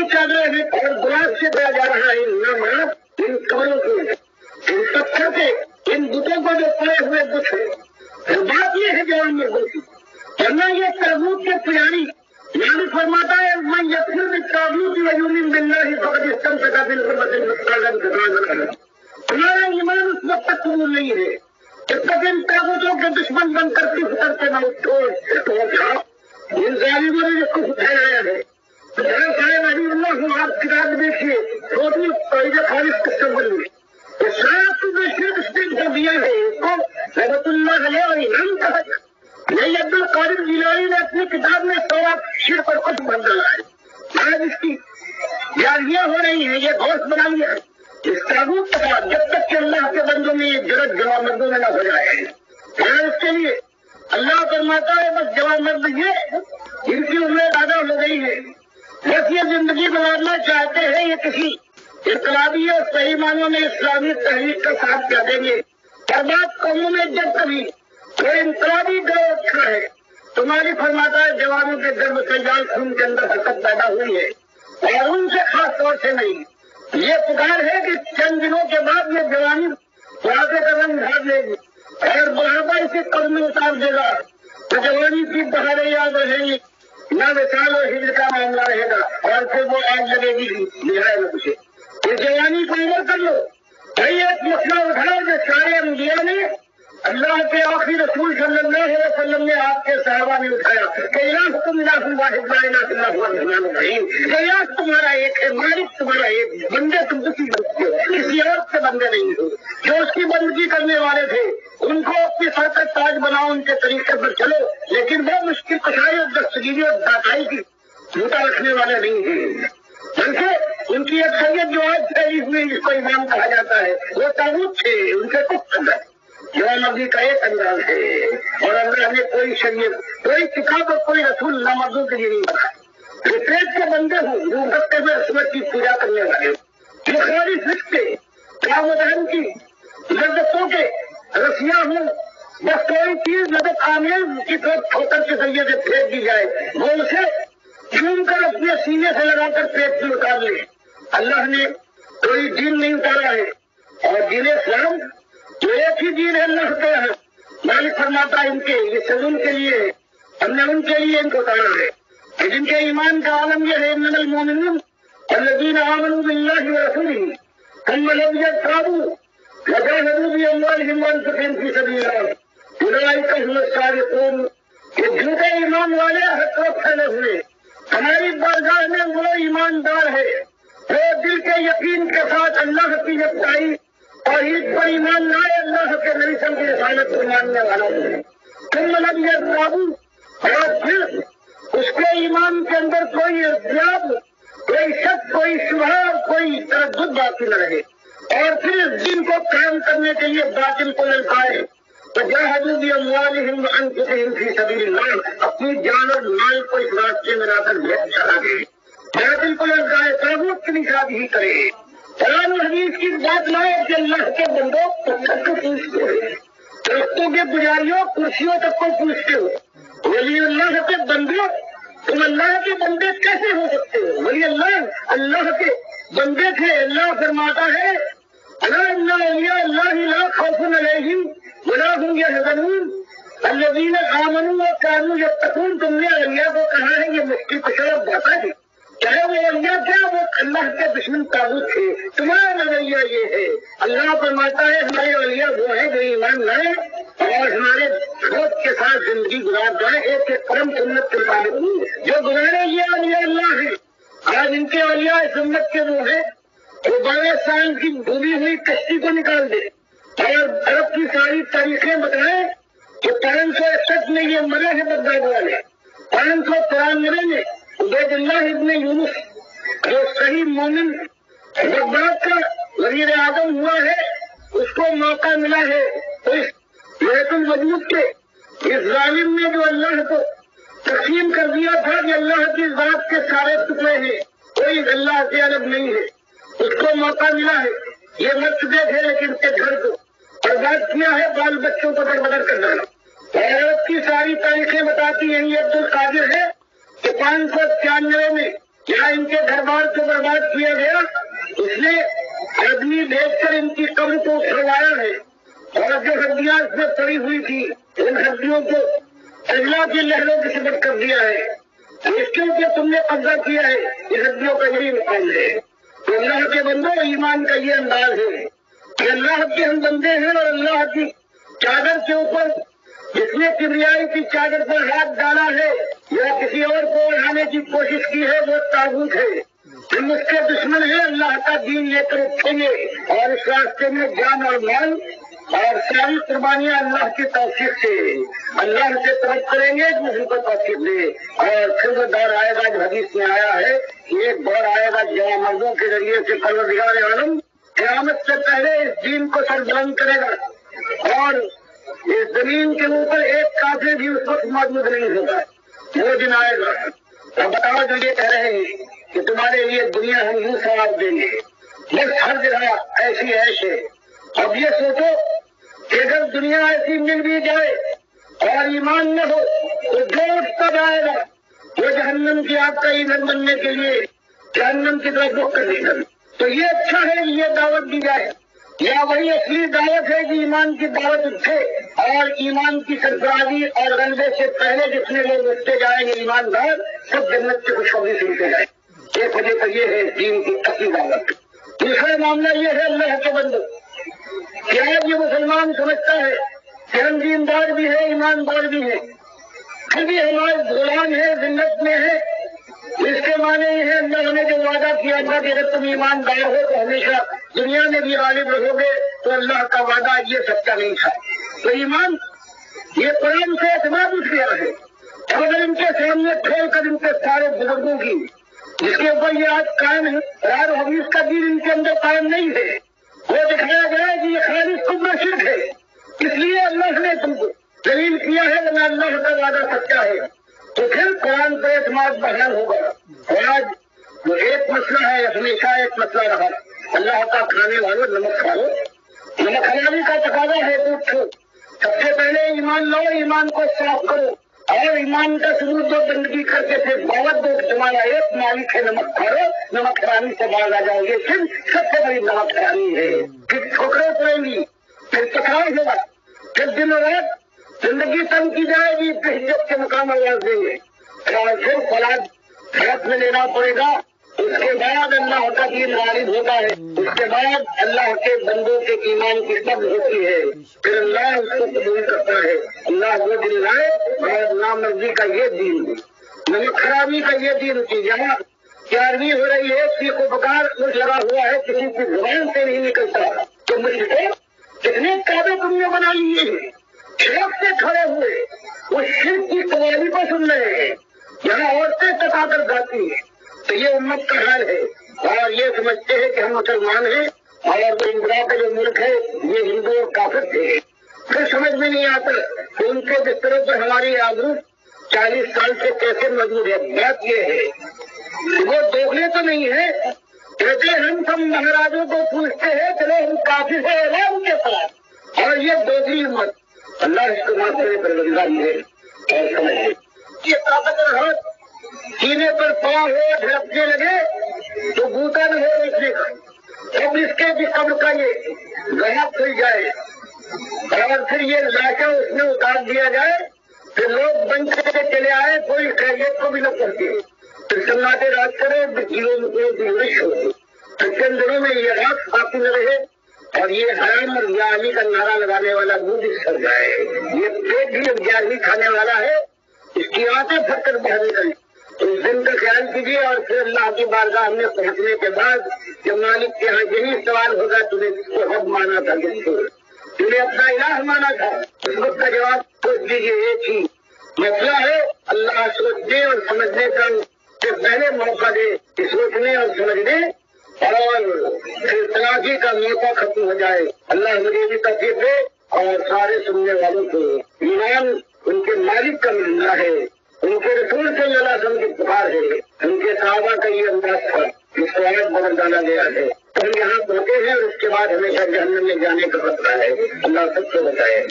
चादरें हैं और गुलाब से दिया जा रहा है नाम इन कमरों को, इन पत्थर के, इन बुतों को जो पड़े हुए बुत है। बात यह है जवान मर्दों की, वरना ये ताबूत के पुजारी यानी फरमाता है मैं यकीन में ताबूत वयूमिन बिल्लाहि फक़द इस्तमसका बिल-उर्वतिल वुस्क़ा। हमारा ईमान उस वक्त तक कबूल नहीं है जब तक इन ताबूतों के दुश्मन बनकर किस करते न उठो। इन जालिमों ने जिसको उठाया है जरा साहेब अली अल्लाह आप किताब देखिए, टोटल कायदे खालिद किस्म बनी है, सात को दिया है इसको रहमतुल्लाह अलैह और इमाम कहा। नहीं अब्दुल कादिर जिलानी ने अपनी किताब में सौराब शिर पर कुछ बन डाला है। आज इसकी जारियां हो रही है, ये घोष बना लिया है इस ताबूत के साथ जब तक कि अल्लाह के बंदों में ये जरूरत जवान मर्दों में न हो जाए। और इसके लिए अल्लाह फरमाता है बस जवान मर्द ये इनकी उम्र ज्यादा हो गई है, बस ये जिंदगी गुजारना चाहते हैं, ये किसी इनकलाबी और सही मानों में इस्लामी तहरीक का साथ क्या देंगे। और बात कौमों में जब कभी कोई इनकलाबी गौर उठा है तुम्हारी फरमाता है जवानों के गर्भ से जाल खून के अंदर हरकत पैदा हुई है, और उनसे खास तौर से नहीं। ये पुकार है कि चंद दिनों के बाद ये जवानी बुढ़ापे का रंग ढाल लेगी और बुढ़ापा इसे कब्र में उतार देगा, तो जवानी की बहारें याद रहेंगी, न विशाल और हिजर का मामला रहेगा, और फिर वो आग लगेगी निहाय में कुछ। इस जवानी को उम्र कर लो। भाई एक मसला उठाओ जो सारे अंबिया ने अल्लाह के आखिरी रसूल सल्लल्लाहु अलैहि वसल्लम ने आपके सहाबा ने उठाया कि इलाह तुम इलाहुल वाहिद ला इलाहा इल्ला हुवल रहमानुर रहीम, इलाह तुम्हारा एक है, मालिक तुम्हारा एक, बंदे तुम उसी बनते हो, किसी और से बंदे नहीं हो। जो उसकी बंदगी करने वाले थे उनको अपनी सर का ताज बनाओ, उनके तरीके पर चलो, लेकिन वो मुश्किल कशाई और दस्तगीरी और दाताई की जूता रखने वाले नहीं है। बल्कि उनकी एक सैयद जो आज तारीफ में जिसको इमाम कहा जाता है वो ताबूत थे, उनके कुछ अंदर जवान मर्दी का एक अंदाज है। और अल्लाह ने कोई शरीयत, कोई किताब और कोई रसूल नामर्दों के लिए नहीं बनाया। जो पेट के बंदे हों, जो करते हुए सूरज की पूजा करने वाले, जो खाली फिक्र कामदान की लज्जतों के रसिया हूँ, बस कोई चीज लज्जत आमेज की तरफ ठोकर के जरिए से फेंक दी जाए, वो उसे चूम कर अपने सीने से लगाकर पेट से उतार ले। अल्लाह ने कोई दीन नहीं उतारा है, और दीन इस्लाम जो एक ही दीन है अल्लाह के यहाँ। मालिक फरमाता है इनके ये सजून के लिए है, हमने उनके लिए इनको उतारा है। जिनके ईमान का आलम यह है इन्नल मोमिनून अल्लज़ीना आमनू बिल्लाहि व रसूलिही थम्मा लम यरताबू वजाहदू बिअम्वालिहिम व अनफुसिहिम फी सबीलिल्लाह उलाइका हुमुस सादिकून। ये झूठे ईमान वाले हर तरफ फैले हुए, हमारी बारगाह में वो ईमानदार है जो दिल के यकीन के साथ अल्लाह की यकताई और ईद पर ईमान लाए, अल्लाह के नबी सल्लल्लाहु अलैहि वसल्लम की रिसालत को मानने वाला है। तुम लम यरताबू, और फिर उसके ईमान के अंदर कोई इर्तियाब, कोई शक, कोई शुबहा, कोई तरद्दुद बाकी न रहे, और फिर इस दिन को कायम करने के लिए बातिल को ललकाए। वजाहदू बिअम्वालिहिम व अनफुसिहिम फी सबीलिल्लाह, अपनी जान और माल को इस रास्ते में लाकर भेज चला गए, बातिल को ललकाए, ताबूत की निशानी करे। कुरान और हदीस की बात लाए कि अल्लाह के बंदों पत्थर को पूछते हो, दरख्तों के पुजारियों कुर्सियों तक को पूछते हो, वली अल्लाह के बंदे तुम अल्लाह के बंदे कैसे हो सकते हो। वली अल्लाह के बंदे थे। अल्लाह फरमाता है अला इन्ना औलिया अल्लाहि ला खौफुन अलैहिम वला हुम यहज़नून अल्लज़ीना आमनू व कानू यत्तकून। तुमने औलिया को कहा है ये मुश्किल कुशल बात है, चाहे वो औलिया क्या वो अल्लाह के दुश्मन ताबूत थे। तुम्हारा नजरिया ये है, अल्लाह फरमाता है हमारे औलिया वो है जो ईमान लाए और हमारे सोच के साथ जिंदगी गुजार जाए, एक परम सुन्नत के मुताबिक जो गुजारे ये औलिया अल्लाह है। आज इनके औलिया सुन्नत के वो है वो 12 साल की डूबी हुई कश्ती को निकाल दे और अरब की सारी तारीखें बताए कि 561 में ये मरे हैं बगदाद वाले, 593 में उबैदुल्लाह इब्ने यूनुस जो सही मोमिन बगदाद का वजीर आजम हुआ है उसको मौका मिला है। तो इस बैतुल मजूद के इस जालिम ने जो अल्लाह को तस्लीम कर दिया था कि अल्लाह की जात के सारे टुकड़े हैं, कोई अल्लाह से अलग नहीं है, उसको मौका मिला है। ये मर चुके थे लेकिन उसके घर को बर्बाद किया है, बाल बच्चों को दरबदर कर डाला। भारत की सारी तारीखें बताती हैं ये अब्दुल कादिर है कि 593 में جہاں ان کے گھر بار کو برباد کیا گیا، اس نے آدمی بھیج کر ان کی قبر کو اکھڑوایا ہے، اور جو ہڈیاں اس میں پڑی ہوئی تھی ان ہڈیوں کو اجلا کی لہروں کی سبق کر دیا ہے۔ اس کے اوپر تم نے قبضہ کیا ہے، یہ ہڈیوں کا یہی مقام ہے۔ تو اللہ کے بندوں، ایمان کا یہ انداز ہے کہ اللہ کے ہم بندے ہیں، اور اللہ کی چادر کے اوپر جس نے کبریائی کی چادر پر ہاتھ ڈالا ہے یا کسی اور کو اڑانے کی کوشش کی ہے، وہ طاغوت ہے۔ ہم اس کے دشمن ہیں، اللہ کا دین لے کر اٹھیں گے، اور اس راستے میں جان اور مال اور ساری قربانیاں اللہ کی توفیق سے اللہ سے طلب کریں گے کہ ان کو توفیق دے۔ اور پھر وہ دور آئے گا جو حدیث میں آیا ہے، ایک دور آئے گا جوان مردوں کے ذریعے سے پروردگار عالم قیامت سے پہلے اس دین کو سربلند کرے گا، اور اس زمین کے اوپر ایک کافر بھی اس وقت موجود نہیں ہوگا۔ وہ دن آئے گا۔ اب بتاؤ جو یہ کہہ رہے ہیں کہ تمہارے لیے دنیا ہم یوں ثواب دیں گے، بس ہر جگہ ایسی عیش ہے۔ اب یہ سوچو کہ اگر دنیا ایسی مل بھی جائے اور ایمان نہ ہو تو جو تب آئے گا وہ جہنم کی آگ کا ایندھن بننے کے لیے جہنم کی طرف رخ کر دے گا۔ تو یہ اچھا ہے کہ یہ دعوت دی جائے، یا وہی اصلی دعوت ہے کہ ایمان کی دعوت اٹھے اور ایمان کی سرفرازی اور غلبے سے پہلے جتنے لوگ اٹھتے جائیں گے ایماندار سب جنت کی خوشخبری سنتے جائیں۔ ایک وجہ تو یہ ہے دین کی اصلی دعوت۔ دوسرا معاملہ یہ ہے اللہ کے بندو کہ آج یہ مسلمان سمجھتا ہے کہ ہم دیندار بھی ہے، ایماندار بھی ہے، پھر بھی ہمارے غلام ہے، ذلت میں ہے۔ اس کے معنی یہ ہے اللہ نے جو وعدہ کیا تھا کہ اگر تم ایماندار ہو تو ہمیشہ دنیا میں بھی غالب رہو گے، تو اللہ کا وعدہ یہ سچا نہیں تھا۔ تو ایمان یہ قرآن سے اعتماد اٹھ گیا ہے۔ اگر ان کے سامنے کھول کر ان کے سارے بزرگوں کی جس کے اوپر یہ آج قائم ہے، راز و حدیث کا دین ان کے اندر قائم نہیں ہے، وہ دکھایا گیا کہ یہ خالص کفر شرک ہے، اس لیے اللہ نے تم کو دلیل کیا ہے کہ اللہ کا وعدہ سچا ہے، تو پھر قرآن پر اعتماد بحال ہوگا۔ اور آج جو ایک مسئلہ ہے، ہمیشہ ایک مسئلہ رہا، اللہ کا کھانے والوں نمک کھاؤ، نمک حلالی کا تقاضا ہے تو اٹھو، سب سے پہلے ایمان لاؤ، ایمان کو صاف کرو، اور ایمان کا ثبوت دو، بندگی کر کے پھر دعوت دو کہ تمہارا ایک مالک ہے، نمک کھاؤ، نمک حرامی سے باز آ جاؤ گے۔ پھر سب سے بڑی نمک حرامی ہے، پھر ٹھوکریں پڑیں گی، پھر ٹکراؤ ہوگا، پھر دن رات زندگی تنگ کی جائے گی، پھر عزت کے مقام آواز دیں گے، اور پھر فلاد ہاتھ میں لینا پڑے گا۔ اس کے بعد اللہ کا دین غالب ہوتا ہے، اس کے بعد اللہ کے بندوں کے ایمان کی قدر ہوتی ہے، پھر اللہ اس کو قبول کرتا ہے۔ اللہ وہ دن لائے اور نامرضی کا یہ دین، نمک خرابی کا یہ دین کی جہاں 11ویں ہو رہی ہے، سیخ و بکار مجھ لگا ہوا ہے، کسی کی زبان سے نہیں نکلتا، تو مجھ کو کتنے کعبے تم نے بنا لیے ہیں، شرک سے کھڑے ہوئے وہ شرک کی قوالی کو سن رہے ہیں، یہاں عورتیں تکا کر گاتی ہیں۔ تو یہ امت کا حال ہے، اور یہ سمجھتے ہیں کہ ہم مسلمان ہیں، اور اندرا کا جو ملک ہے یہ ہندو اور کافر تھے۔ پھر سمجھ میں نہیں آتا کہ ان کے بستروں پر ہماری آبرو 40 سال سے کیسے موجود ہے۔ بات یہ ہے وہ دوگلے تو نہیں ہے، کہتے ہم سب مہاراجوں کو پوچھتے ہیں، چلو ہم کافی سے ان کے پاس، اور یہ دوسری امت اللہ اس کو معاف کرے پروردگار ہے۔ اور سمجھے یہ طاقتور ہاتھ سینے پر پاؤں ہو ڈھکنے لگے تو بوٹا نہ ہو روکنے کا، اب اس کے بھی قبر کا یہ گہا کھل جائے اور پھر یہ لاشا اس میں اتار دیا جائے، پھر لوگ بن کے چلے آئے، کوئی خیریت کو بھی نہ پہنچے، پھر سناٹے رات کرے، کلو کی بارش ہو، پھر چند دنوں میں یہ رات باقی نہ رہے، اور یہ حرام اور جاہلی کا نعرہ لگانے والا منہ بھی سر جائے، یہ پیٹ بھی جاہلی کھانے والا ہے، اس کی آنکھیں پھٹ کر باہر نکلیں۔ اس دن کا خیال کیجیے، اور پھر اللہ کی بارگاہ میں پہنچنے کے بعد جب مالک کے ہاں یہی سوال ہوگا، تمہیں کس کو حد مانا تھا، کس کو تمہیں اپنا الہ مانا تھا، اس وقت کا جواب سوچ لیجیے۔ ایک ہی مسئلہ ہے، اللہ سوچنے اور سمجھنے کا سے پہلے موقع دے کہ سوچنے اور سمجھنے، اور پھر تلاشی کا موقع ختم ہو جائے۔ اللہ مجھے بھی توفیق دے اور سارے سننے والوں کو ایمان ان کے مالک کا ملنا ہے، ان کے رسول صلی اللہ علیہ وسلم کی پکار ہے، ان کے صحابہ کا یہ انداز تھا، اس کو آج بدل ڈالا گیا ہے۔ ہم یہاں پہنچے ہیں اور اس کے بعد ہمیشہ جہنم میں جانے کا خطرہ ہے۔ اللہ سب کو بتائے۔